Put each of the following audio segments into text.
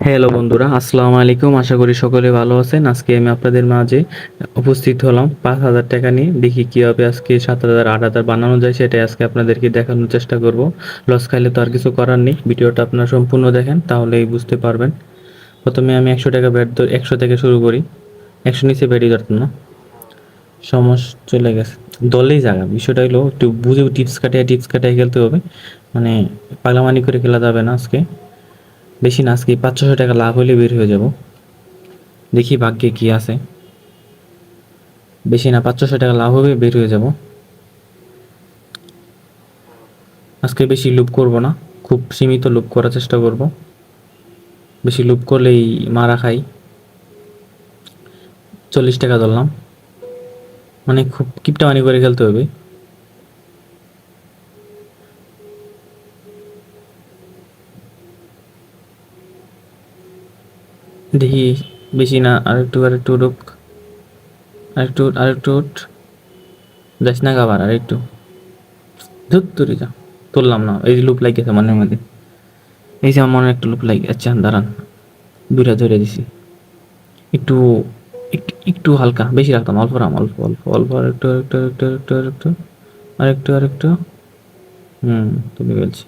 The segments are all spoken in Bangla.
হ্যালো বন্ধুরা, আসসালামু আলাইকুম। আশা করি সকলে ভালো আছেন। আজকে আমি আপনাদের মাঝে উপস্থিত হলাম ৫,০০০ টাকা নিয়ে। দেখি কীভাবে আজকে ৭,০০০, ৮,০০০ বানানো যায় সেটাই আজকে আপনাদেরকে দেখানোর চেষ্টা করব। লস খাইলে তো আর কিছু করার নেই। ভিডিওটা আপনারা সম্পূর্ণ দেখেন তাহলেই বুঝতে পারবেন। প্রথমে আমি ১০০ টাকা ব্যাট ১০০ থেকে শুরু করি। ১০০ নিচে ব্যাটই ধরতাম না। চলে গেছে। দলেই জাগা। বিষয়টা হলো একটু বুঝে টিপস কাটিয়ে খেলতে হবে। মানে পাগলামানি করে খেলা যাবে না আজকে। বেশি না, আজকে ৫০০ টাকা লাভ হইলে বের হয়ে যাব। দেখি ভাগ্যে কি আছে। বেশি না, ৫০০ টাকা লাভ হবে, বের হয়ে যাব। আজকে বেশি লুপ করব না, খুব সীমিত লুপ করার চেষ্টা করব। বেশি লুপ করলেই মারা খাই। ৪০ টাকা ধরলাম। মানে খুব কিপটামানি করে খেলতে হবে। দেখি বেশি না, আরেকটু উঠুক। আরেকটু উঠ। যাস না খাবার, আরেকটু ধুত তুই যা। তুললাম না, এই যে লুপ লাগিয়েছে মনের মধ্যে। এই যে আমার মনে একটা লুপ লাগে। আচ্ছা দাঁড়ান, দুইটা ধরে দিছি। একটু একটু হালকা, বেশি রাখতাম, অল্প রাম, অল্প অল্প অল্প, আরেকটু। তুমি বলছি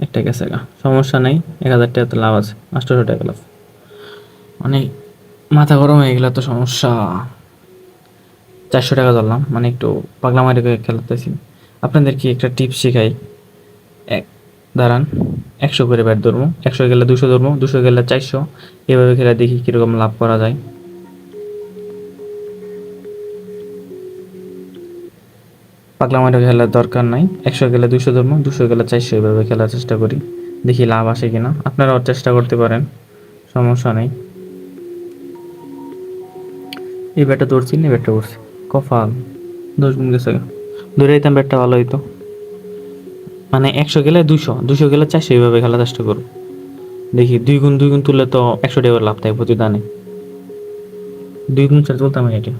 একটা গেছে গা, সমস্যা নেই। ১,০০০ টাকা তো লাভ আছে, ৮০০ টাকা লাভ। মানে মাথা গরম হয়ে গেলে তো সমস্যা। ৪০০ টাকা ধরলাম, মানে একটু পাগলামারি করে খেলতেছি। আপনাদেরকে একটা টিপস শেখাই। এক দাঁড়ান, ১০০ করে ব্যাট ধরবো, ১০০ গেলে ২০০ ধরবো, ২০০ গেলে ৪০০। এভাবে খেলে দেখি কীরকম লাভ করা যায়। পাগলামারি খেলার দরকার নাই। ১০০ গেলে ২০০ ধরবো, ২০০ গেলে ৪০০, এভাবে খেলার চেষ্টা করি। দেখি লাভ আসে কিনা। আপনারাও চেষ্টা করতে পারেন, সমস্যা নেই। এই ব্যাটটা ধরছি না, এই ব্যাটটা করছি, কপাল। ১০ গুণ গেছে গা। ধরে দিতাম ব্যাটটা, ভালো হইতো। মানে ১০০ গেলে ২০০, ২০০ গেলে ৪০০, এইভাবে খেলার চেষ্টা করব। দেখি ২ গুণ তুললে তো ১০০ টাকার লাভ থাকে প্রতিদানে। ২ গুণ ছাড়া তুলতাম না এটা।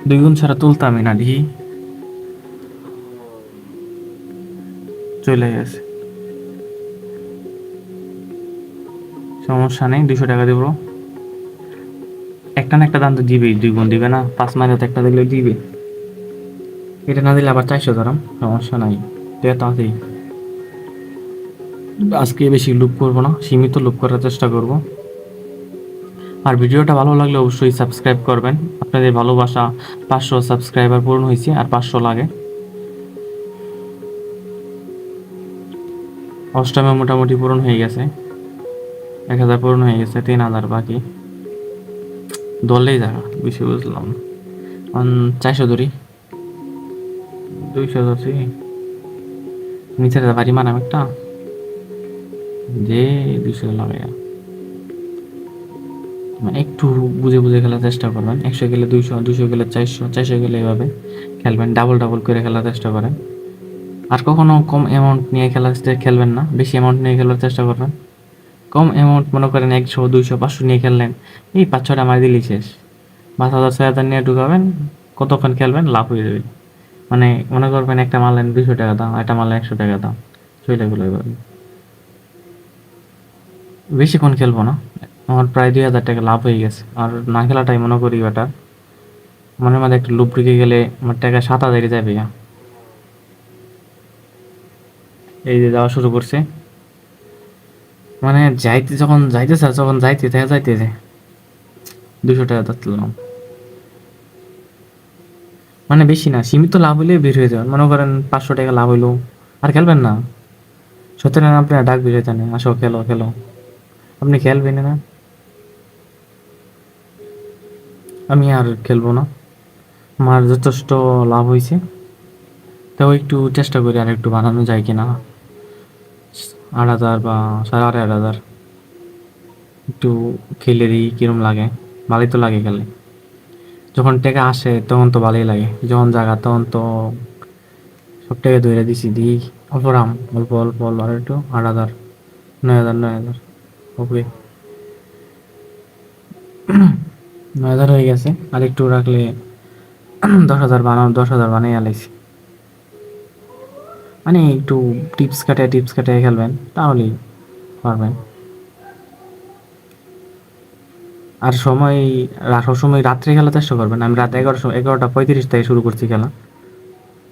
২ গুণ ছাড়া তুলতামই না। দেখি চলে গেছে, সমস্যা নেই। ২০০ টাকা দেবো। একটা না একটা দাম তো দিবেই, ২ গুণ দিবে না? ৫ মাইনে তো একটা দিলে দিবে। এটা না দিলে আবার ৪০০ ধরাম, সমস্যা নাই। এটা তো আছেই। আজকে বেশি লুপ করবো না, সীমিত লুপ করার চেষ্টা করব। আর ভিডিওটা ভালো লাগলে অবশ্যই সাবস্ক্রাইব করবেন। আপনাদের ভালোবাসা, ৫০০ সাবস্ক্রাইবার পূরণ হয়েছে, আর ৫০০ লাগে। অষ্টমে মোটামুটি পূরণ হয়ে গেছে। ১,০০০ পূরণ হয়ে গেছে, ৩,০০০ বাকি। ধরলেই জায়গা, বেশি বুঝলাম না। ৪০০ ধরি, ২০০ ধরছি। নিচের বাড়ি মারাম একটা, যে ২০০ লাগে। মানে একটু বুঝে বুঝে খেলার চেষ্টা করবেন। ১০০ গেলে ২০০, ২০০ গেলে ৪০০, ৪০০ গেলে এভাবে খেলবেন। ডাবল ডাবল করে খেলার চেষ্টা করেন। আর কখনো কম অ্যামাউন্ট নিয়ে খেলবেন না, বেশি অ্যামাউন্ট নিয়ে খেলার চেষ্টা করবেন। কম অ্যামাউন্ট মনে করেন ১০০, ২০০, ৫০০ নিয়ে খেললেন, এই ৫-৬টা মারি দিলেই শেষ। ৫,০০০, ৬,০০০ নিয়ে ঢুকাবেন, কতক্ষণ খেলবেন, লাভ হয়ে যাবে। মানে মনে করবেন একটা মারলেন ২০০ টাকা দাম, একটা মারলেন ১০০ টাকা দাম, চলে গেলো এভাবে। বেশিক্ষণ খেলবো না। আমার প্রায় ২,০০০ টাকা লাভ হয়ে গেছে। আর না খেলাটাই মনে করি বেটার। মনের মধ্যে একটা লোভ ঢুকে গেলে আমার টাকা ৭,০০০ যাবে। এই যে যাওয়া শুরু করছে। মানে যখন যাইতেছে, যখন যাইতেছে ২০০ টাকা ধরলাম। মানে বেশি না, সীমিত লাভ হইলে বের হয়ে যাবেন। মনে করেন ৫০০ টাকা লাভ হইলো, আর খেলবেন না। সুতরাং আপনার ডাক বের হয়ে জানে, আসো খেলো খেলো। আপনি খেলবেন না, আমি আর খেলবো না। আমার যথেষ্ট লাভ হয়েছে। তাও একটু চেষ্টা করি আর একটু বানানো যায় কিনা। ৮,০০০ বা ৮,৫০০। একটু খেলে দিই কিরম লাগে। ভালোই তো লাগে খেলে। যখন টাকা আসে তখন তো ভালোই লাগে, যখন জাগা তখন তো সব টাকা ধরে দিছি। দিই অল্প রাম, অল্প অল্প অল্প, আর একটু ৮,০০০, ৯,০০০, ৯,০০০। ওকে, ৯,০০০ হয়ে গেছে। আর একটু রাখলে ১০,০০০ বানিয়ে আলাইছি। মানে একটু টিপস কাটে খেলবেন তাহলেই পারবেন। আর সবসময় রাত্রে খেলার চেষ্টা করবেন। আমি রাত 11:35 থেকে শুরু করছি খেলা।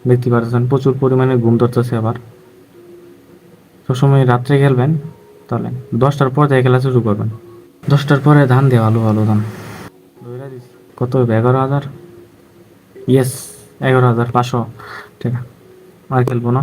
দেখতে পাচ্ছেন প্রচুর পরিমাণে ঘুম ধরতেছে আবার। সবসময় রাত্রে খেলবেন, তাহলে 10টার পর থেকে খেলা শুরু করবেন। 10টার পরে ধান দিয়ে ভালো ভালো ধান কত হবে? 11,000। ইয়েস, 11,500 টাকা। আর খেলবো না।